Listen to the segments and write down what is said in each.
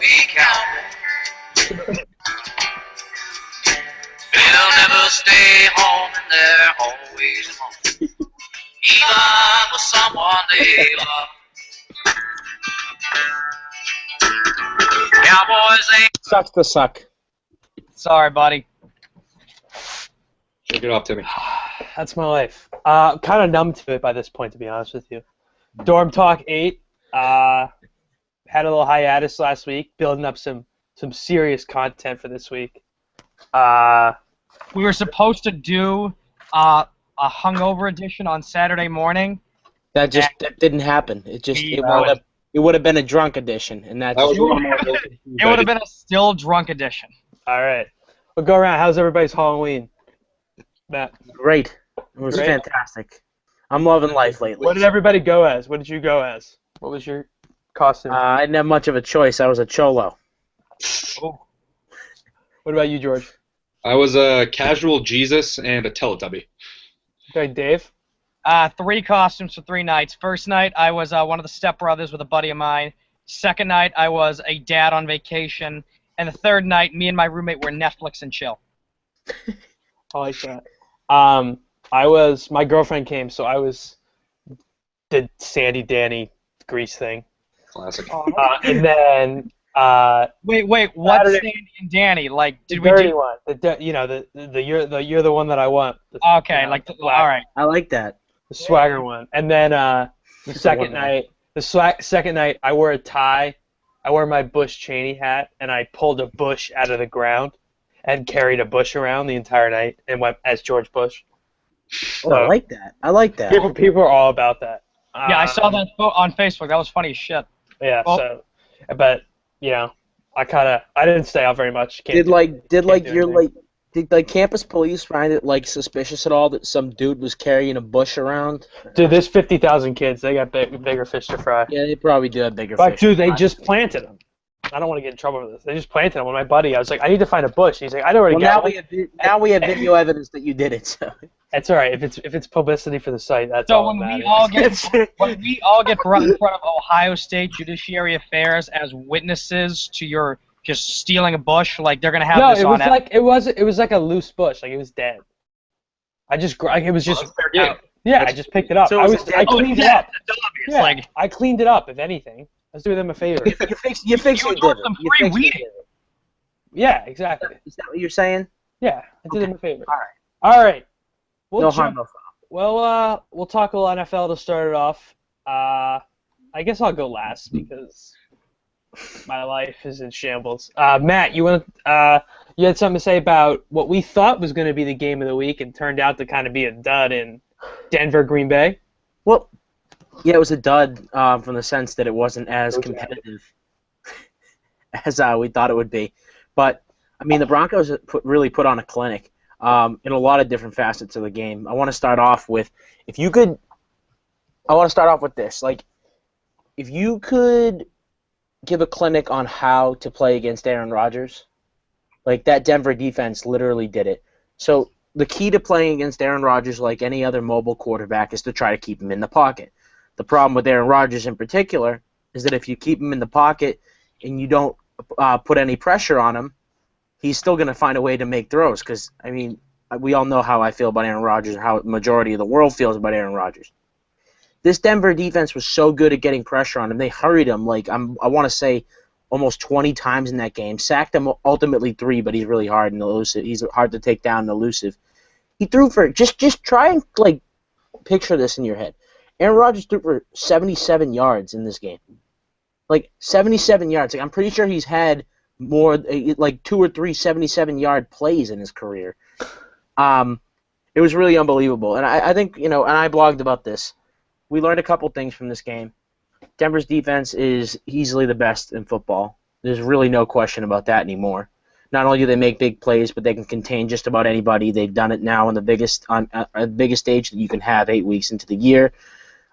be cowboys. They'll never stay home and they're always home. Even with someone they love. Cowboys ain't. Sucks to suck. Sorry, buddy. Shake it off, Timmy. That's my life. Kind of numb to it by this point, to be honest with you. Dorm Talk 8. Had a little hiatus last week, building up some serious content for this week. We were supposed to do a hungover edition on Saturday morning. That didn't happen. It would have been a drunk edition, and That was one more. It would have been a still drunk edition. all right. We'll go around. How's everybody's Halloween, Matt? Great. It was Great. fantastic. I'm loving life lately. What did everybody go as? What did you go as? What was your costume? I didn't have much of a choice. I was a cholo. What about you, George? I was a casual Jesus and a Teletubby. Okay, Dave. 3 costumes for 3 nights. First night, I was one of the stepbrothers with a buddy of mine. Second night, I was a dad on vacation. And the third night, me and my roommate were Netflix and chill. I like that. My girlfriend came, so I was the Sandy Danny Grease thing. Classic. And then Wait, what's Saturday- Sandy and Danny? Like, did the we dirty do? one. You're the one that I want. Okay, You know, like, the all right. I like that. the swagger one. And then the That's second the one. night, second night, I wore a tie. I wore my Bush Cheney hat, and I pulled a bush out of the ground and carried a bush around the entire night and went as George Bush. Oh, I like that. I like that. People are all about that. Yeah, I saw that on Facebook. That was funny as shit. Yeah. Well- But you know, I didn't stay out very much. Can't do anything. Did campus police find it like suspicious at all that some dude was carrying a bush around? Dude, there's 50,000 kids. They got bigger fish to fry. Yeah, they probably do have bigger But fish. dude, they just planted them. I don't want to get in trouble with this. They just planted them with my buddy. I was like, I need to find a bush. He's like, I already Well, got now one. we have video evidence that you did it. So. It's all right. If it's publicity for the site, that's So all when that we matters. all get brought in front of Ohio State Judiciary Affairs as witnesses to your just stealing a bush, like they're gonna have No, this it on was it was like a loose bush, like it was dead. It was just Fair game. I just picked it up. So I was it I dead? cleaned it up. It's obvious. Yeah, Like, I cleaned it up. If anything, let's do them a favor. You fixed You it, were did doing it. some You free fixed it, weeding. did it. Yeah, exactly. Is that what you're saying? Yeah, I did them a favor. All right. All right. No harm, no foul. Well, we'll talk a little NFL to start it off. I guess I'll go last because my life is in shambles. Matt, you had something to say about what we thought was going to be the game of the week and turned out to kind of be a dud in Denver, Green Bay. Well, yeah, it was a dud from the sense that it wasn't as competitive as we thought it would be. But, I mean, the Broncos really put on a clinic in a lot of different facets of the game. I want to start off with, this. Like, if you could give a clinic on how to play against Aaron Rodgers, like that Denver defense literally did it. So the key to playing against Aaron Rodgers, like any other mobile quarterback, is to try to keep him in the pocket. The problem with Aaron Rodgers in particular is that if you keep him in the pocket and you don't put any pressure on him, he's still going to find a way to make throws. Because, I mean, we all know how I feel about Aaron Rodgers and how the majority of the world feels about Aaron Rodgers. This Denver defense was so good at getting pressure on him. They hurried him, like, I want to say, almost 20 times in that game. Sacked him ultimately 3, but he's really hard and elusive. He's hard to take down and elusive. He threw for, just try and, like, picture this in your head. Aaron Rodgers threw for 77 yards in this game. Like, 77 yards. Like, I'm pretty sure he's had more, like 2 or 3 77-yard plays in his career. It was really unbelievable. And I think, and I blogged about this. We learned a couple things from this game. Denver's defense is easily the best in football. There's really no question about that anymore. Not only do they make big plays, but they can contain just about anybody. They've done it now on the biggest stage that you can have 8 weeks into the year.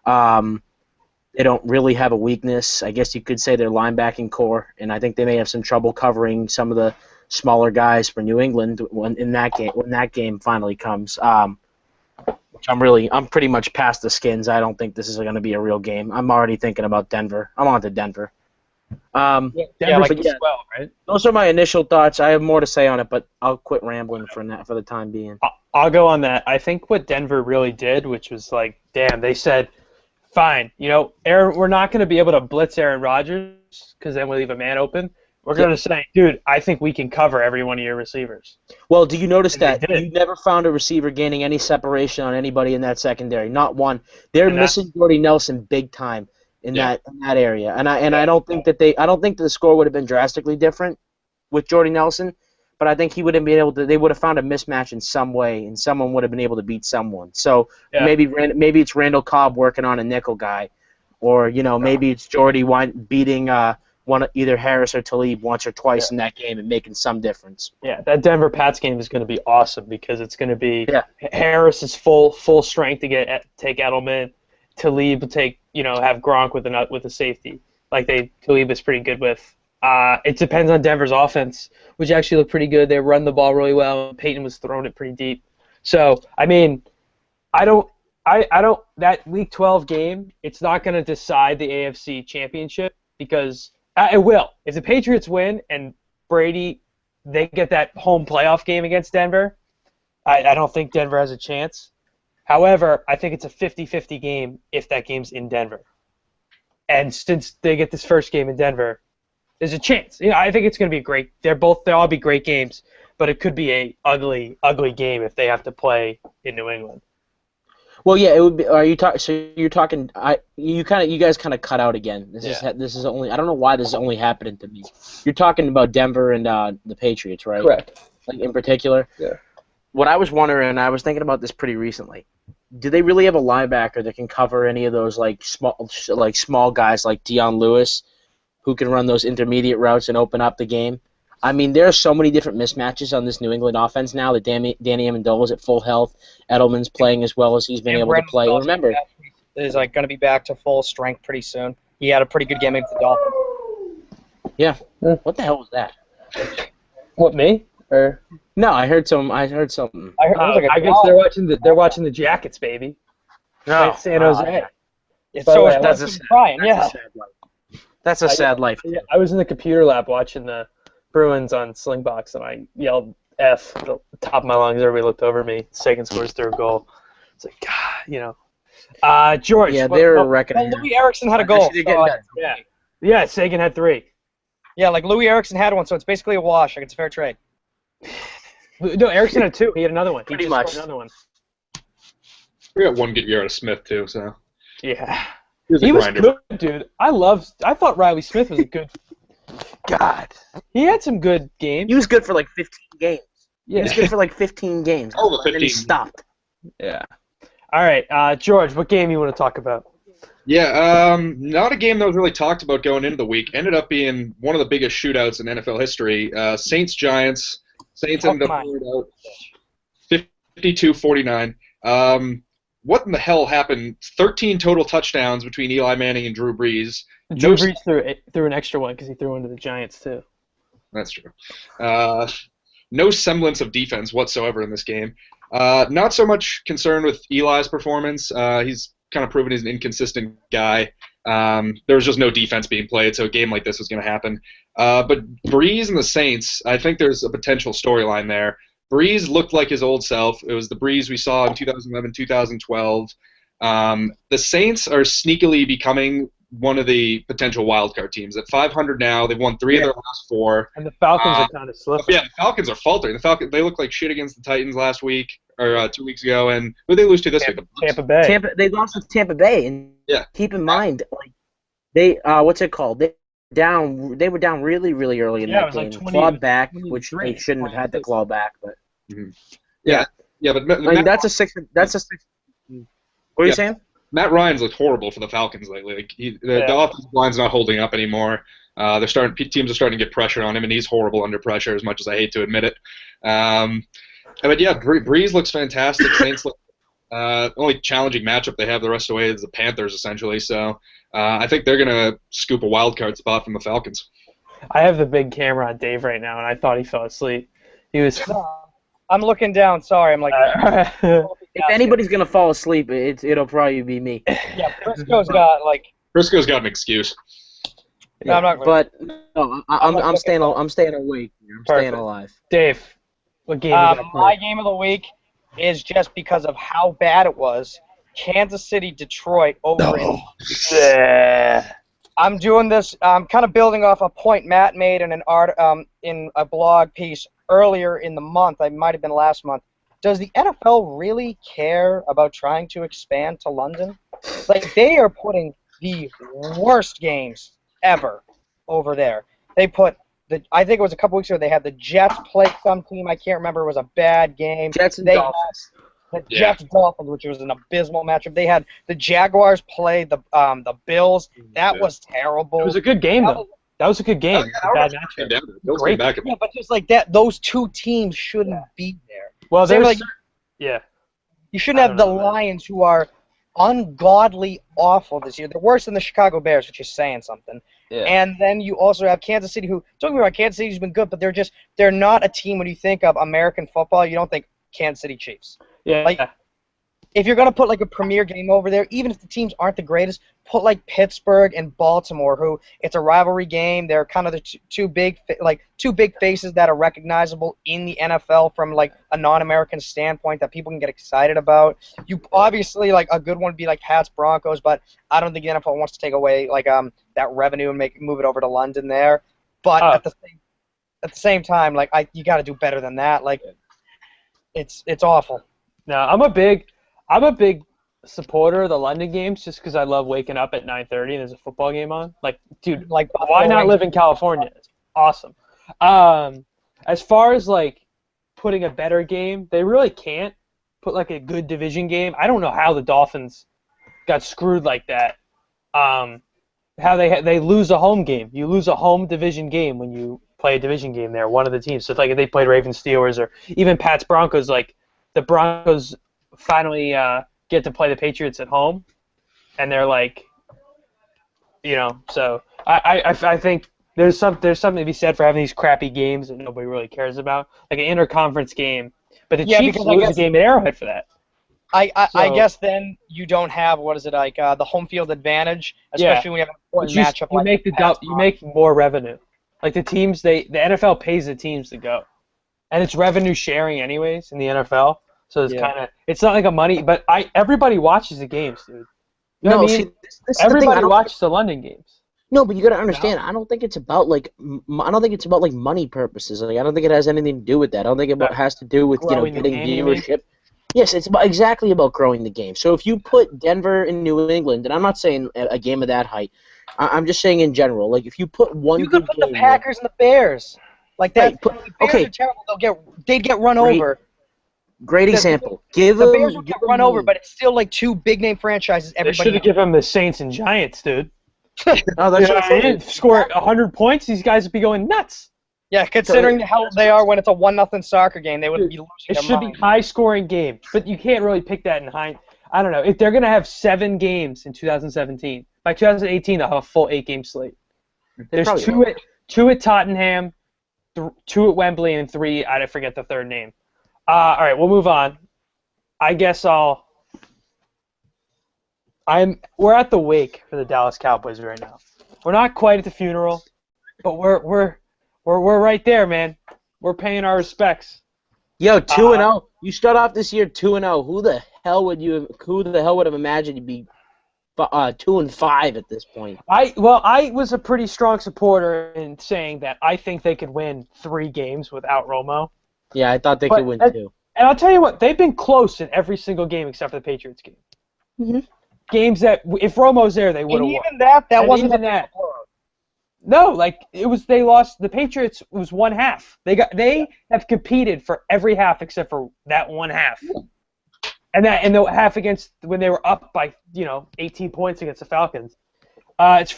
They don't really have a weakness. I guess you could say their linebacking core, and I think they may have some trouble covering some of the smaller guys for New England when that game finally comes. I'm pretty much past the Skins. I don't think this is going to be a real game. I'm already thinking about Denver. I'm on to Denver. Denver's like like yeah. 12, right? Those are my initial thoughts. I have more to say on it, but I'll quit rambling for the time being. I'll go on that. I think what Denver really did, which was like, damn, they said, fine, we're not going to be able to blitz Aaron Rodgers because then we'll leave a man open. We're going to say, dude, I think we can cover every one of your receivers. Well, do you notice And they that did. you never found a receiver gaining any separation on anybody in that secondary? Not one. They're And that's- missing Jordy Nelson big time in Yeah. that area, and I don't think that the score would have been drastically different with Jordy Nelson, but I think he would have been able to. They would have found a mismatch in some way, and someone would have been able to beat someone. So Yeah. maybe it's Randall Cobb working on a nickel guy, or maybe it's Jordy beating either Harris or Talib once or twice in that game and making some difference. Yeah, that Denver Pats game is going to be awesome because it's going to be Yeah. Harris is full strength to take Edelman. Talib will have Gronk with a safety Talib is pretty good with. It depends on Denver's offense, which actually looked pretty good. They run the ball really well. Peyton was throwing it pretty deep. So I mean, I don't that Week 12 game. It's not going to decide the AFC Championship because it will. If the Patriots win and Brady, they get that home playoff game against Denver, I don't think Denver has a chance. However, I think it's a 50-50 game if that game's in Denver. And since they get this first game in Denver, there's a chance. I think it's going to be great. They'll all be great games, but it could be a ugly game if they have to play in New England. Well, yeah, it would be. Are you talking? So you're talking. You guys kind of cut out again. This is only. I don't know why this is only happening to me. You're talking about Denver and the Patriots, right? Correct. Like in particular. Yeah. What I was wondering, I was thinking about this pretty recently. Do they really have a linebacker that can cover any of those small guys like Deion Lewis, who can run those intermediate routes and open up the game? I mean, there are so many different mismatches on this New England offense now that Danny Amendola's at full health. Edelman's playing as well as he's been able to play. Remember, is going to be back to full strength pretty soon. He had a pretty good game against the Dolphins. yeah. What the hell was that? What, me? Or No, I heard something. I heard it was I guess they're watching the Jackets, baby. No, San Jose. So By the way, that's that's Brian, yeah. That's a sad life. Yeah, I was in the computer lab watching the Bruins on Slingbox, and I yelled F at the top of my lungs. Everybody looked over me. Sagan scores third goal. It's like, God, George. Yeah, they're a wrecking. Well, Louis Erickson had a goal. Actually, they're getting So, better. Yeah, Sagan had 3. yeah, like Louis Erickson had one, so it's basically a wash. Like it's a fair trade. No, Erickson had 2. He had another one. Pretty He just much. scored another one. We got one good year out of Smith too, so Yeah. he's a He was grinder. good, dude. I thought Riley Smith was a good. God, he had some good games. He was good for like 15 games. He Yeah. was good for like 15 games. Over And then he 15. stopped. Yeah. All right, George, what game you want to talk about? Yeah, not a game that was really talked about going into the week. Ended up being one of the biggest shootouts in NFL history. Saints-Giants. Saints ended up pulling it out 52-49. What in the hell happened? 13 total touchdowns between Eli Manning and Drew Brees. Drew Brees threw an extra one because he threw one to the Giants too. That's true. No semblance of defense whatsoever in this game. Not so much concerned with Eli's performance. He's kind of proven he's an inconsistent guy. There was just no defense being played, so a game like this was going to happen. But Brees and the Saints, I think there's a potential storyline there. Brees looked like his old self. It was the Brees we saw in 2011, 2012. The Saints are sneakily becoming one of the potential wildcard teams. At 500 now, they've won 3 of their last 4. And the Falcons are kind of slipping. Yeah, the Falcons are faltering. They look like shit against the Titans last week or 2 weeks ago, and who did they lose to this week? Tampa Bay. They lost to Tampa Bay, and Yeah. keep in mind, like they what's it called? They were down really, really early in Yeah, it that was like game. 20 Clawed back, 23, which they shouldn't have had to claw back. But Yeah, but I mean, that's a six. What are you Yeah. saying? Matt Ryan's looked horrible for the Falcons lately. Like the offensive line's not holding up anymore. Teams are starting to get pressure on him, and he's horrible under pressure. As much as I hate to admit it, but yeah, Breeze looks fantastic. Saints look only challenging matchup they have the rest of the way is the Panthers essentially. So I think they're gonna scoop a wild card spot from the Falcons. I have the big camera on Dave right now, and I thought he fell asleep. He was. I'm looking down. Sorry, I'm like. If anybody's gonna fall asleep, it'll probably be me. Yeah, Briscoe's got like. Briscoe's got an excuse. No, I'm not. But no, I'm staying awake. Here. I'm staying Perfect. alive. Dave, what game you got My play? game of the week is just because of how bad it was. Kansas City, Detroit over in. I'm doing this. I'm kind of building off a point Matt made in an in a blog piece earlier in the month. I might have been last month. Does the NFL really care about trying to expand to London? Like, they are putting the worst games ever over there. They put I think it was a couple weeks ago. They had the Jets play some team. I can't remember. It was a bad game. Jets and They Dolphins. The Jets Dolphins, which was an abysmal matchup. They had the Jaguars play the Bills. That was terrible. It was a good game, though. That was a good game. Bad matchup. Bills Great. came back. Yeah, but just like that, those two teams shouldn't be there. Well, Same there's like yeah. you shouldn't I have the don't know, man. Lions, who are ungodly awful this year. They're worse than the Chicago Bears, which is saying something. Yeah. And then you also have Kansas City, who, don't get me wrong, Kansas City's been good, but they're not a team. When you think of American football, you don't think Kansas City Chiefs. Yeah. Like, if you're going to put like a premier game over there, even if the teams aren't the greatest, put like Pittsburgh and Baltimore, who it's a rivalry game. They're kind of the two big faces that are recognizable in the NFL from like a non-American standpoint that people can get excited about. You obviously, like, a good one would be like Pats Broncos, but I don't think the NFL wants to take away like that revenue and move it over to London there. But at the same time, like, you got to do better than that. Like, it's awful. No, I'm a big supporter of the London games just because I love waking up at 9:30 and there's a football game on. Like, dude, Like, why not live in California? It's awesome. As far as like putting a better game, they really can't put like a good division game. I don't know how the Dolphins got screwed like that. How they lose a home game. You lose a home division game when you play a division game there. One of the teams. So it's like if they played Ravens Steelers or even Pats Broncos, like the Broncos finally get to play the Patriots at home, and they're like, so I think there's something to be said for having these crappy games that nobody really cares about, like an interconference game. But the Chiefs because I lose a guess- game at Arrowhead for that. I guess then you don't have the home field advantage, especially when you have an important matchup You like make you make more revenue. Like the teams, the NFL pays the teams to go, and it's revenue sharing anyways in the NFL. So it's it's not like a money, but everybody watches the games, dude. You know what I mean? See, this is the thing, Everybody watches the London games. No, but you got to understand. I don't think it's about like. I don't think it's about like money purposes. Like, I don't think it has anything to do with that. I don't think it has to do with Growing the getting game, you mean? viewership. Yes, it's exactly about growing the game. So if you put Denver and New England, and I'm not saying a game of that height, I'm just saying in general. Like, if you put one, you could good put the game, Packers and the Bears. Like that. Right, The Bears are terrible. They'd get run over. Great example. Give The them. Bears would get run over, but it's still like two big name franchises. They Everybody should have given them the Saints and Giants, dude. Oh, You that's know what I mean? Score 100 points, these guys would be going nuts. Yeah, considering how they are when it's a 1-0 soccer game, they would be losing It their should be mind. high-scoring games, but you can't really pick that in hindsight. I don't know. If they're going to have 7 games in 2017, by 2018 they'll have a full 8-game slate. There's probably two at Tottenham, 2 at Wembley, and 3, I forget the third name. All right, we'll move on. I guess we're at the wake for the Dallas Cowboys right now. We're not quite at the funeral, but we're right there, man. We're paying our respects. Yo, 2-0. You start off this year 2-0. Who the hell would have imagined you'd be 2-5 at this point? I was a pretty strong supporter in saying that I think they could win 3 games without Romo. Yeah, I thought they could win 2. And I'll tell you what, they've been close in every single game except for the Patriots game. Mhm. Games that if Romo's there, they would And have won. even that And wasn't even that. No, like they lost. The Patriots was one half. They have competed for every half except for that one half, and the half against when they were up by 18 points against the Falcons. It's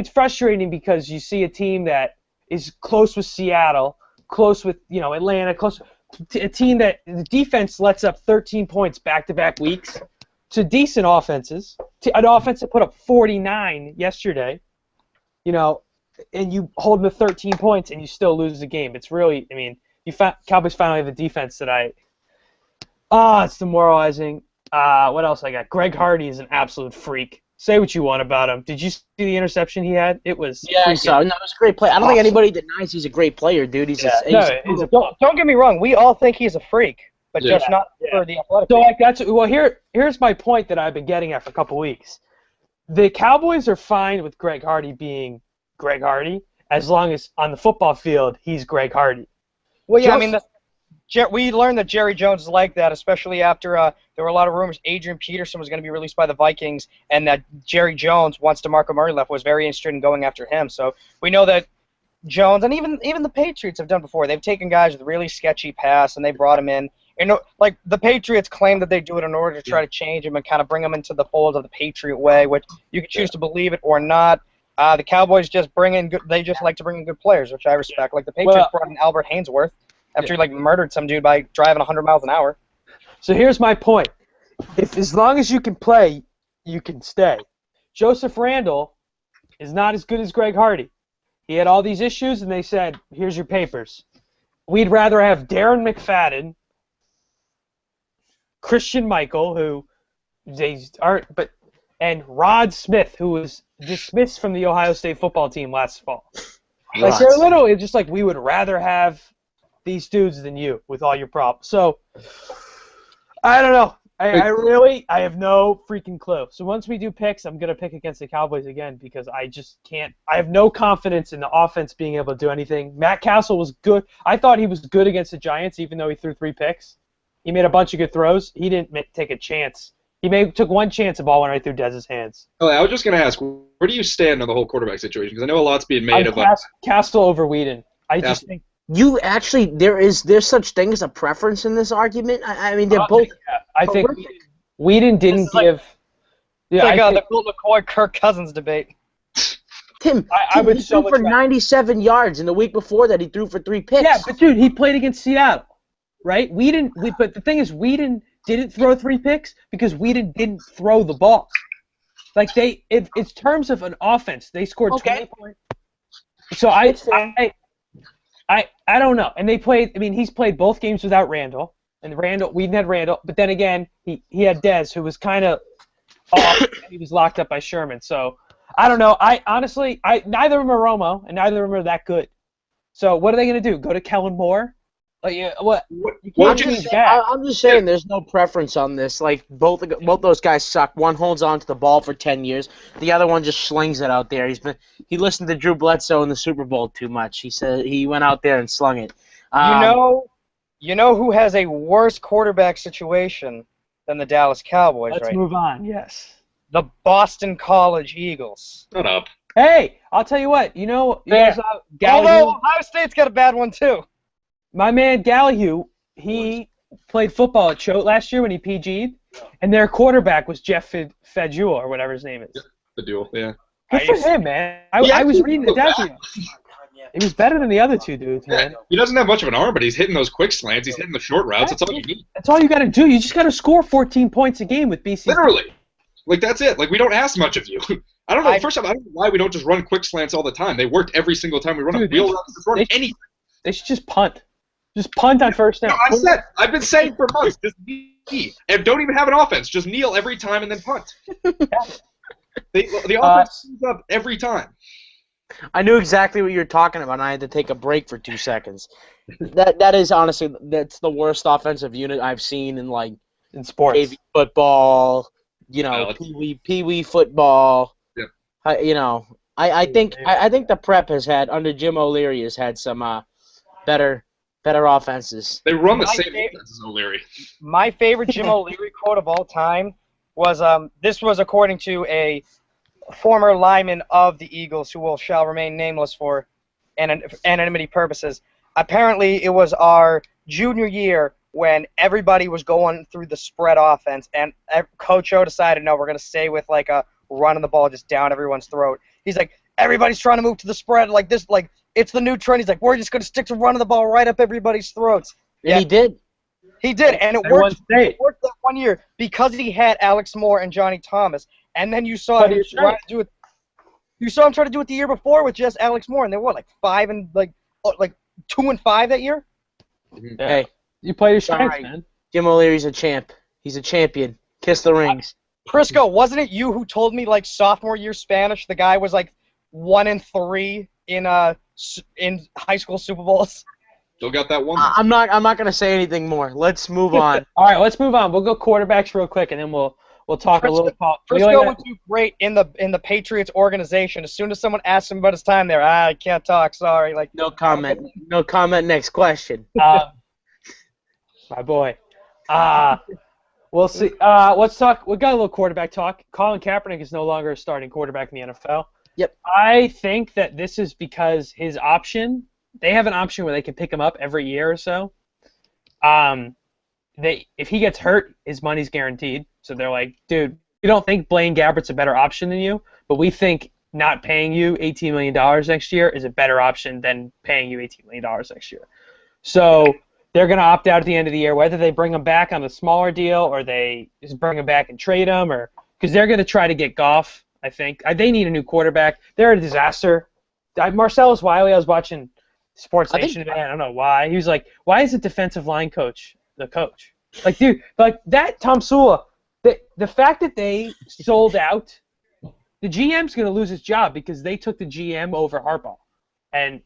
frustrating because you see a team that is close with Seattle, close with Atlanta, a team that the defense lets up 13 points back-to-back weeks to decent offenses, to an offense that put up 49 yesterday. And you hold them to 13 points and you still lose the game. It's really, Cowboys finally have a defense that it's demoralizing. What else I got? Greg Hardy is an absolute freak. say what you want about him. Did you see the interception he had? It was Yeah, I freaking saw. No, it was a great play. I don't think anybody denies he's a great player, dude. He's he's a Don't get me wrong. We all think he's a freak, but Yeah. just not for the athletic. So like here's my point that I've been getting at for a couple weeks. The Cowboys are fine with Greg Hardy being Greg Hardy as long as on the football field he's Greg Hardy. Well, yeah, I Just- mean, we learned that Jerry Jones is like that, especially after there were a lot of rumors Adrian Peterson was going to be released by the Vikings, and that Jerry Jones, once DeMarco Murray left, was very interested in going after him. So we know that Jones, and even the Patriots have done before. They've taken guys with really sketchy past, and they brought them in. Like the Patriots claim that they do it in order to try to change him and kind of bring them into the fold of the Patriot way, which you can choose to believe it or not. The Cowboys just bring in they just like to bring in good players, which I respect. Like the Patriots brought in Albert Hainsworth after he murdered some dude by driving 100 miles an hour. So here's my point. If as long as you can play, you can stay. Joseph Randle is not as good as Greg Hardy. He had all these issues, and they said, here's your papers. We'd rather have Darren McFadden, Christian Michael, who they aren't, and Rod Smith, who was dismissed from the Ohio State football team last fall. Like they're literally just like, we would rather have these dudes than you with all your problems. So I don't know. I have no freaking clue. So once we do picks, I'm gonna pick against the Cowboys again because I just can't. I have no confidence in the offense being able to do anything. Matt Castle was good. I thought he was good against the Giants, even though he threw 3 picks. He made a bunch of good throws. He didn't take a chance. He took one chance, the ball went right through Dez's hands. Oh, I was just going to ask, where do you stand on the whole quarterback situation? Because I know a lot's being made of Castle over Whedon. I just think you actually there's such thing as a preference in this argument. I mean, they're both. I think Whedon didn't give. It's like the Colt McCoy Kirk Cousins debate. Tim, I would he so threw much for rather- 97 yards, and the week before that he threw for 3 picks. Yeah, but dude, he played against Seattle, right? But the thing is, Whedon didn't throw 3 picks because Whedon didn't throw the ball. Like it's terms of an offense, they scored 20 points. So I don't know. And they played. I mean, he's played both games without Randall, and Whedon had Randall, but then again, he had Dez, who was kind of off. He was locked up by Sherman. So I don't know. I honestly, neither of them are Romo, and neither of them are that good. So what are they gonna do? Go to Kellen Moore? Like, what? You can't change that. I'm just saying, there's no preference on this. Like both those guys suck. One holds on to the ball for 10 years. The other one just slings it out there. He listened to Drew Bledsoe in the Super Bowl too much. He said he went out there and slung it. You know who has a worse quarterback situation than the Dallas Cowboys? Let's right move now? on. Yes. The Boston College Eagles. Shut up. Hey, I'll tell you what. You know Although Ohio State's got a bad one too. My man Gallahue, he played football at Choate last year when he PG'd, and their quarterback was Jeff Fedule or whatever his name is. The duel, yeah. Good for him, man. I was reading the Desmond. He was better than the other 2 dudes, man. He doesn't have much of an arm, but he's hitting those quick slants. He's hitting the short routes. That's all you need. That's all you got to do. You just got to score 14 points a game with BC. Literally. Like, that's it. Like, we don't ask much of you. I don't know. First off, I don't know why we don't just run quick slants all the time. They worked every single time we run a wheel route. Just run anything. They should just punt. Just punt on first down. No, I've been saying for months, just kneel. And don't even have an offense. Just kneel every time and then punt. The offense comes up every time. I knew exactly what you were talking about, and I had to take a break for 2 seconds. That is honestly, that's the worst offensive unit I've seen in sports. AV football, Pee Wee football. Yeah. I think the prep has had, under Jim O'Leary, has had some better offenses. They run the same defense as O'Leary. My favorite Jim O'Leary quote of all time was, this was according to a former lineman of the Eagles who shall remain nameless for anonymity purposes. Apparently, it was our junior year when everybody was going through the spread offense, and Coach O decided, no, we're going to stay with like a running the ball just down everyone's throat. He's like, everybody's trying to move to the spread like this, like it's the new trend. He's like, we're just going to stick to running the ball right up everybody's throats. And he did. He did, and it worked. It worked that one year because he had Alex Moore and Johnny Thomas, and then you saw him try to do it. You saw him try to do it the year before with just Alex Moore, and they were like 2-5 that year. Yeah. Hey, you played your strengths, right. man. Jim O'Leary's a champ. He's a champion. Kiss the rings. Prisco, wasn't it you who told me like sophomore year Spanish? The guy was like 1-3 in high school Super Bowls. Still got that one. I'm not gonna say anything more. Let's move on. All right, let's move on. We'll go quarterbacks real quick, and then we'll talk a little. Prisco would do great in the Patriots organization. As soon as someone asks him about his time there, I can't talk. Sorry, like No comment. No comment. Next question. my boy. We'll see. Let's talk. We got a little quarterback talk. Colin Kaepernick is no longer a starting quarterback in the NFL. Yep. I think that this is because his option. They have an option where they can pick him up every year or so. If he gets hurt, his money's guaranteed. So they're like, dude, we don't think Blaine Gabbert's a better option than you, but we think not paying you $18 million next year is a better option than paying you $18 million next year. So they're going to opt out at the end of the year, whether they bring him back on a smaller deal or they just bring him back and trade him, or because they're going to try to get Goff, I think. They need a new quarterback. They're a disaster. Marcellus Wiley, I was watching Sports Nation today. I don't know why. He was like, why is the defensive line coach the coach? Like, dude, like that Tom Sula, the fact that they sold out, the GM's going to lose his job because they took the GM over Harbaugh. And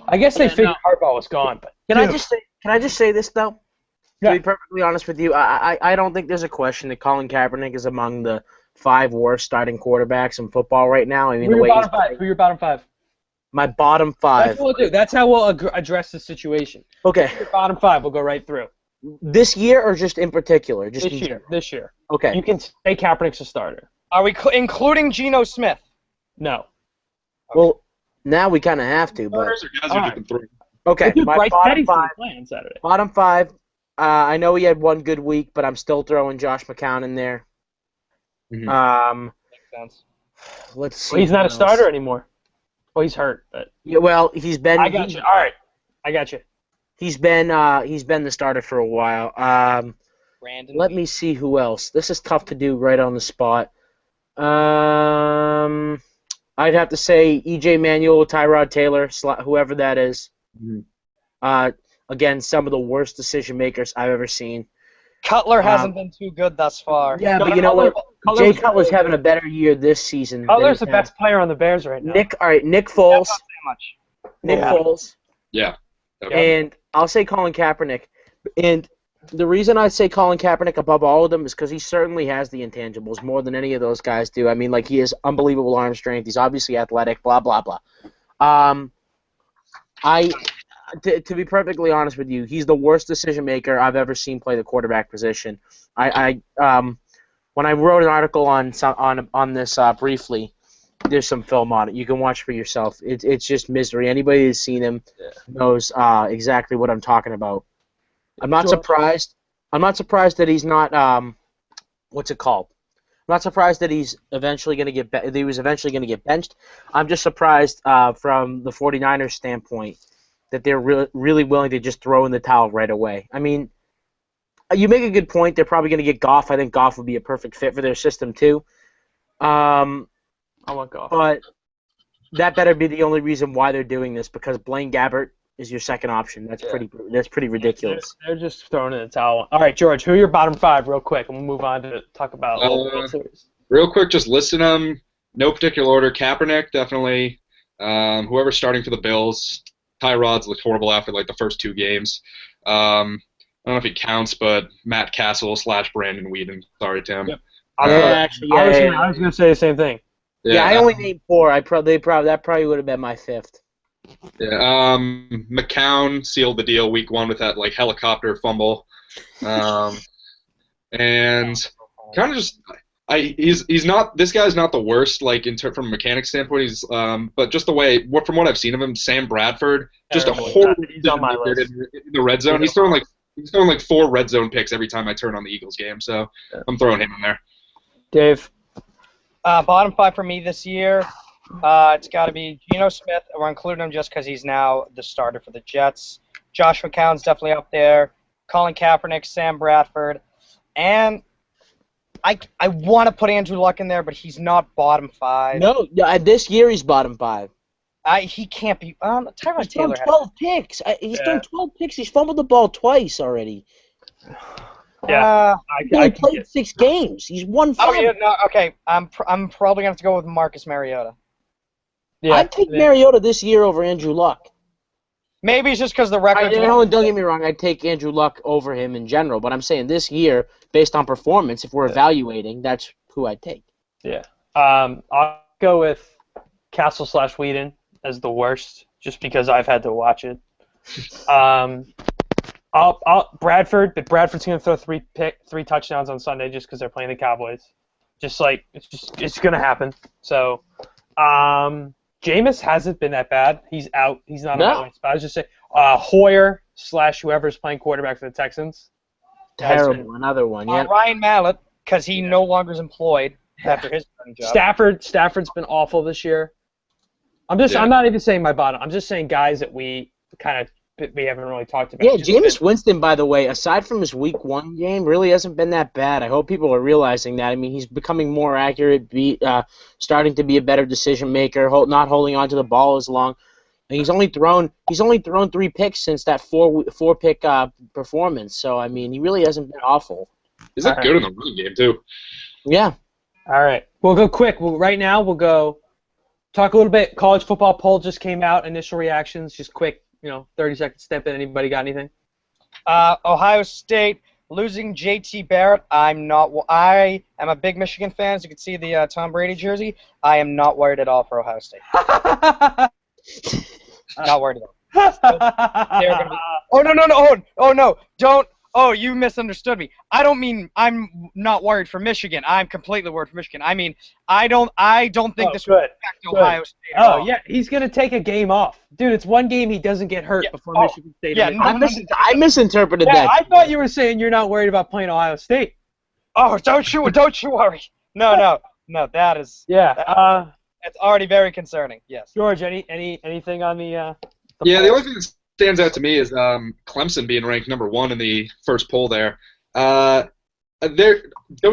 I guess they figured Harbaugh was gone. But Can I just say this though? Yeah. To be perfectly honest with you, I don't think there's a question that Colin Kaepernick is among the 5 worst starting quarterbacks in football right now. I mean, Who are your bottom 5? My bottom 5. That's what we'll do. That's how we'll address the situation. Okay. Your bottom 5, we'll go right through. This year or just in particular? Just This year. Okay. You can say Kaepernick's a starter. Are we including Geno Smith? No. Well, now we kind of have to, but Starters or guys who just been through. okay. Dude, My Bryce bottom Petty's 5. playing Saturday. Bottom 5. I know he had one good week, but I'm still throwing Josh McCown in there. Mhm. Makes sense. Let's see. Well, he's not a what else. starter anymore. Well, he's hurt, but Yeah, well, he's been. I got you. All right, I got you. He's been the starter for a while. Brandon. Let me see who else. This is tough to do right on the spot. I'd have to say E.J. Manuel, Tyrod Taylor, whoever that is. Mhm. Again, some of the worst decision makers I've ever seen. Cutler hasn't been too good thus far. Yeah, but you know what? Jay Cutler's having a better year this season. than Cutler's he's the had. best player on the Bears right now. Nick Foles. Not that much. Nick Yeah. Foles. Yeah. Okay. And I'll say Colin Kaepernick. And the reason I say Colin Kaepernick above all of them is because he certainly has the intangibles more than any of those guys do. I mean, like, he has unbelievable arm strength. He's obviously athletic, blah, blah, blah. To be perfectly honest with you, he's the worst decision maker I've ever seen play the quarterback position. When I wrote an article on this briefly, there's some film on it. You can watch for yourself. It's just misery. Anybody who's seen him knows exactly what I'm talking about. I'm not surprised. I'm not surprised that he's not. What's it called? I'm not surprised that he's eventually going to get. He was eventually going to get benched. I'm just surprised from the 49ers standpoint that they're really willing to just throw in the towel right away. I mean, you make a good point. They're probably going to get Goff. I think Goff would be a perfect fit for their system too. I want Goff. But that better be the only reason why they're doing this, because Blaine Gabbert is your second option. That's pretty ridiculous. They're just throwing in the towel. All right, George, who are your bottom 5 real quick, and we'll move on to talk about World Series. Real quick, just listing them. No particular order. Kaepernick, definitely. Whoever's starting for the Bills. Tyrod's looked horrible after like the first 2 games. I don't know if he counts, but Matt Castle / Brandon Whedon. Sorry, Tim. Yep. I was going to say the same thing. Yeah, I only named 4. That probably would have been my 5th. Yeah, McCown sealed the deal week 1 with that like helicopter fumble, and kind of just he's not, this guy's not the worst like from a mechanics standpoint. He's but just the way from what I've seen of him, Sam Bradford, just a horrible He's on my list. in the red zone. He's throwing like 4 red zone picks every time I turn on the Eagles game, so I'm throwing him in there. Dave. Bottom 5 for me this year. It's got to be Geno Smith. We're including him just because he's now the starter for the Jets. Josh McCown's definitely up there. Colin Kaepernick, Sam Bradford, and I want to put Andrew Luck in there, but he's not bottom 5. No, this year he's bottom 5. He can't be. Tyrod He's Taylor. thrown 12 picks. He's thrown 12 picks. He's fumbled the ball twice already. Yeah. He I only can played get. 6 games. He's won 5. Oh yeah, no, okay. I'm probably gonna have to go with Marcus Mariota. Yeah. I'd take Mariota this year over Andrew Luck. Maybe it's just because the I, record's. don't get me wrong, I'd take Andrew Luck over him in general, but I'm saying this year, based on performance, if we're evaluating, that's who I'd take. Yeah. I'll go with Castle/Whedon as the worst, just because I've had to watch it. I'll Bradford, but Bradford's gonna throw three touchdowns on Sunday just because they're playing the Cowboys. It's gonna happen. So, Jameis hasn't been that bad. He's out. He's not on my list. But I was just saying, Hoyer/whoever's playing quarterback for the Texans. Terrible, another one. Yeah. Ryan Mallett, because he no longer is employed after his job. Stafford's been awful this year. I'm not even saying my bottom. I'm just saying guys that we haven't really talked about. Yeah, Jameis Winston, by the way, aside from his Week 1 game, really hasn't been that bad. I hope people are realizing that. I mean, he's becoming more accurate, starting to be a better decision maker, not holding on to the ball as long. And he's only thrown 3 picks since that four pick performance. So I mean, he really hasn't been awful. He's good in the running game too. Yeah. All right, we'll go quick. Right now, we'll go talk a little bit. College football poll just came out. Initial reactions, just quick. 30-second step in. Anybody got anything? Ohio State losing J.T. Barrett. I am a big Michigan fan, as you can see the Tom Brady jersey. I am not worried at all for Ohio State. Not worried at all. They're gonna be, oh no! Don't. Oh, you misunderstood me. I don't mean I'm not worried for Michigan. I'm completely worried for Michigan. I mean, I don't think this will affect Ohio State at all. Yeah, he's gonna take a game off, dude. It's one game he doesn't get hurt before Michigan State. Yeah, I misinterpreted that. I thought you were saying you're not worried about playing Ohio State. Oh, don't you worry. No, that is. Yeah. It's already very concerning. Yes. George, anything on the The only thing that stands out to me is Clemson being ranked number 1 in the first poll there. Don't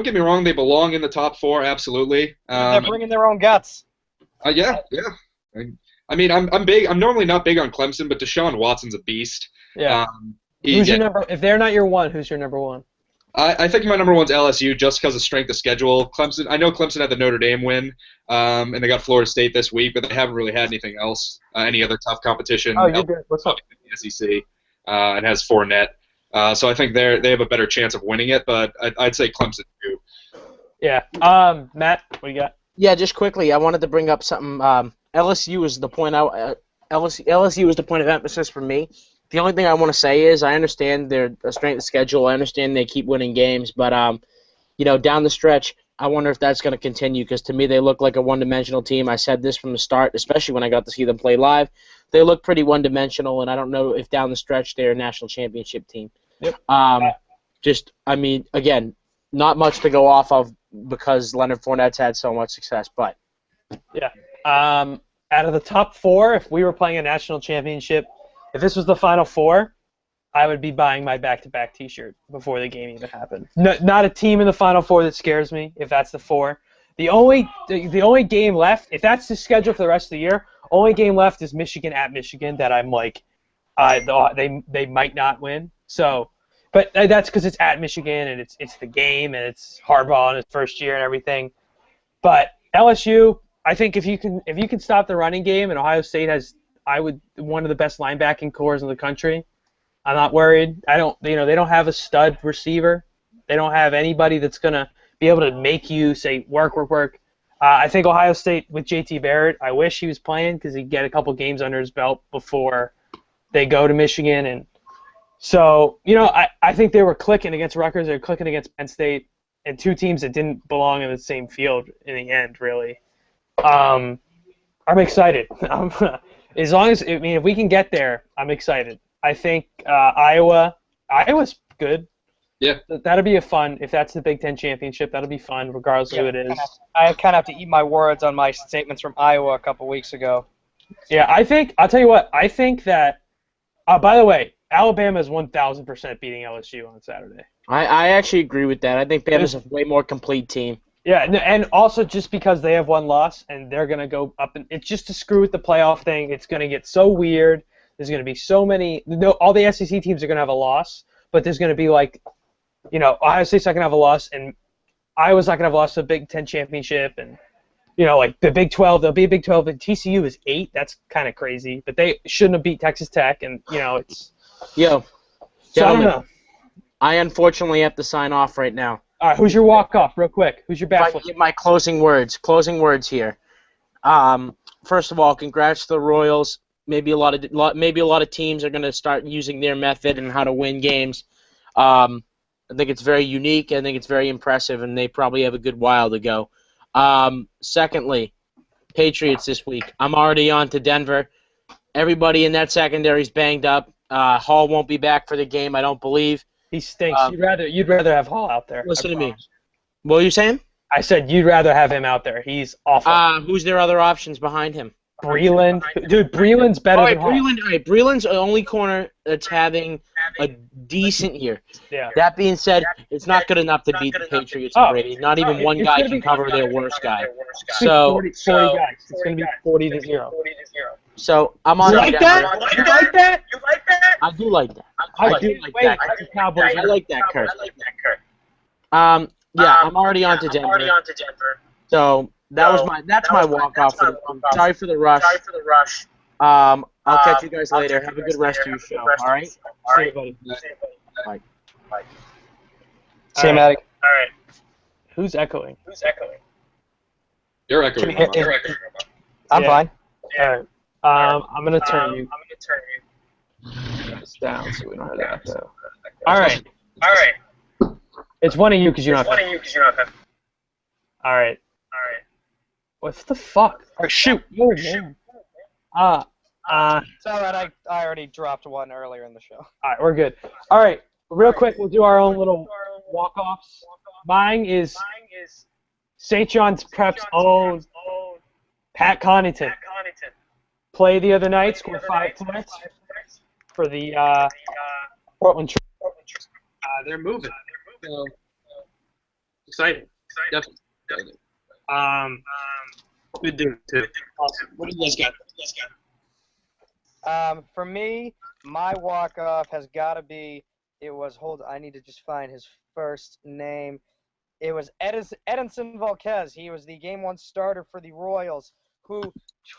get me wrong, they belong in the top 4, absolutely. They're bringing their own guts. Yeah. I mean, I'm big. I'm normally not big on Clemson, but Deshaun Watson's a beast. Yeah. Who's your number? If they're not your one, who's your number 1? I think my number 1's LSU just because of strength of schedule. Clemson. I know Clemson had the Notre Dame win, and they got Florida State this week, but they haven't really had anything else, any other tough competition. Oh, you're good. What's up? In the SEC, and has Fournette. So I think they have a better chance of winning it, but I'd say Clemson too. Yeah. Matt, what do you got? Yeah, just quickly, I wanted to bring up something. LSU is the point. LSU is the point of emphasis for me. The only thing I want to say is I understand their strength of schedule. I understand they keep winning games, but down the stretch, I wonder if that's going to continue because to me they look like a one-dimensional team. I said this from the start, especially when I got to see them play live. They look pretty one-dimensional, and I don't know if down the stretch they're a national championship team. Yep. Again, not much to go off of because Leonard Fournette's had so much success, but yeah. Out of the top 4, if we were playing a national championship. If this was the Final Four, I would be buying my back-to-back T-shirt before the game even happened. Not a team in the Final Four that scares me. If that's the 4, the only game left, if that's the schedule for the rest of the year, only game left is Michigan at Michigan that I'm like, they might not win. So, but that's because it's at Michigan and it's the game and it's Harbaugh in his first year and everything. But LSU, I think if you can stop the running game and Ohio State has. One of the best linebacking cores in the country. I'm not worried. They don't have a stud receiver. They don't have anybody that's gonna be able to make you say work. I think Ohio State with J.T. Barrett. I wish he was playing because he'd get a couple games under his belt before they go to Michigan. And so I think they were clicking against Rutgers. They were clicking against Penn State and 2 teams that didn't belong in the same field in the end. Really, I'm excited. If we can get there, I'm excited. I think Iowa's good. Yeah. That'll be if that's the Big Ten championship, that'll be fun, regardless of who it is. I kind of have to eat my words on my statements from Iowa a couple weeks ago. Yeah, I'll tell you what, I think that, by the way, Alabama is 1,000% beating LSU on Saturday. I actually agree with that. I think Bama's a way more complete team. Yeah, and also just because they have 1 loss and they're going to go up, and it's just to screw with the playoff thing. It's going to get so weird. There's going to be so many. All the SEC teams are going to have a loss, but there's going to be like Ohio State's not gonna have a loss, and Iowa's not gonna have a loss to the Big Ten championship, and like the Big 12, there'll be a Big 12, and TCU is 8. That's kind of crazy, but they shouldn't have beat Texas Tech, and it's. Yo, So I don't gentlemen, know. I unfortunately have to sign off right now. All right, who's your walk off, real quick? Who's your If I baffle? can give my closing words here. First of all, congrats to the Royals. Maybe a lot of teams are going to start using their method and how to win games. I think it's very unique. I think it's very impressive, and they probably have a good while to go. Secondly, Patriots this week. I'm already on to Denver. Everybody in that secondary's banged up. Hall won't be back for the game, I don't believe. He stinks. You'd rather have Hall out there. Listen I to me. promise. What were you saying? I said you'd rather have him out there. He's awful. Who's their other options behind him? Breland. Dude, Breland's better than Hall. Breland's the only corner that's having a decent year. Yeah. That being said, it's not good enough to beat the Patriots and Brady. Not even one guy can cover their worst guy. So 40 guys. It's going to be 40-0. So I'm on. You like that? You like that? I do like that. I do like that. Cowboys. I like that, Kurt. Yeah, I'm already on to Denver. So that's my walk off. Sorry for the rush. I'll catch you guys later. Have a good rest of your show. All right. See you, buddy. Bye. See you, Maddie. Who's echoing? You're echoing. Can you- I'm Yeah. fine. All right. I'm gonna turn you this down so we don't have that echo. All right. It's one of you because you're not. All right. What the fuck? Oh, shoot. Oh, man. It's all right. I already dropped one earlier in the show. All right, we're good. All right, real quick, we'll do our own little walk-offs. Mine is St. John's Prep's own Pat Connaughton. Play the other night, scored 5 points for the Portland Trail. They're moving. So, exciting. Definitely. Good dude, too. Awesome. What do you guys got? For me, my walk-off has got to be, I need to just find his first name. It was Edinson Volquez. He was the Game 1 starter for the Royals, who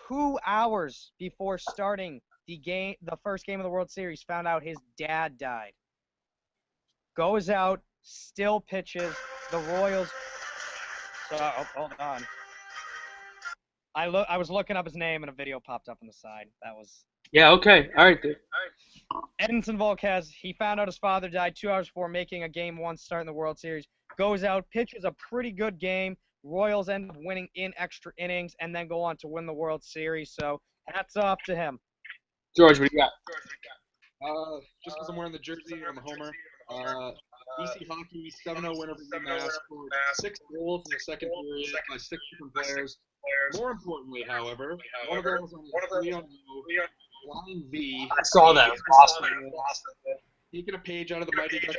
2 hours before starting the first game of the World Series, found out his dad died. Goes out, still pitches. The Royals... hold on. I was looking up his name and a video popped up on the side. That was... Yeah, okay. All right, dude. Edinson Volquez, he found out his father died 2 hours before making a Game 1 start in the World Series. Goes out, pitches a pretty good game. Royals end up winning in extra innings and then go on to win the World Series. So hats off to him. George, what do you got? Just because I'm wearing the jersey, I'm a homer. EC Hockey 7-0 win over UMass. Scored 6 goals in the second period by 6 different players. More importantly, however, one of them was on the 3-0 line V. I saw that. Awesome. Taking a page out of the Mighty Ducks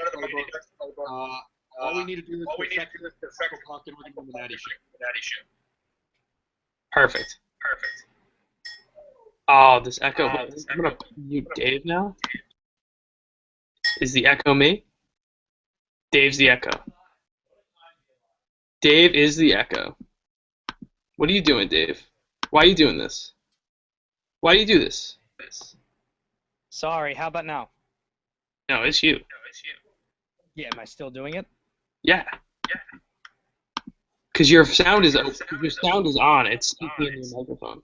playbook. All we need to do is perfect the puck and we're going to win the Natty Show. Perfect. Oh, this echo. I'm going to mute Dave now. Is the echo me? Dave's the echo. Dave is the echo. What are you doing, Dave? Why are you doing this? Why do you do this? Sorry, how about now? No, it's you. Yeah, am I still doing it? Yeah. Because your sound is on. It's speaking in your microphone.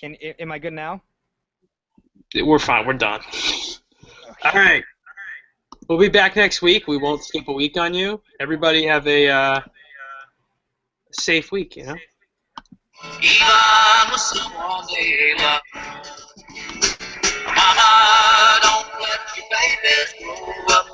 Am I good now? We're fine. We're done. All right. We'll be back next week. We won't skip a week on you. Everybody have a safe week, Even with someone they love. Mama, don't let your babies grow up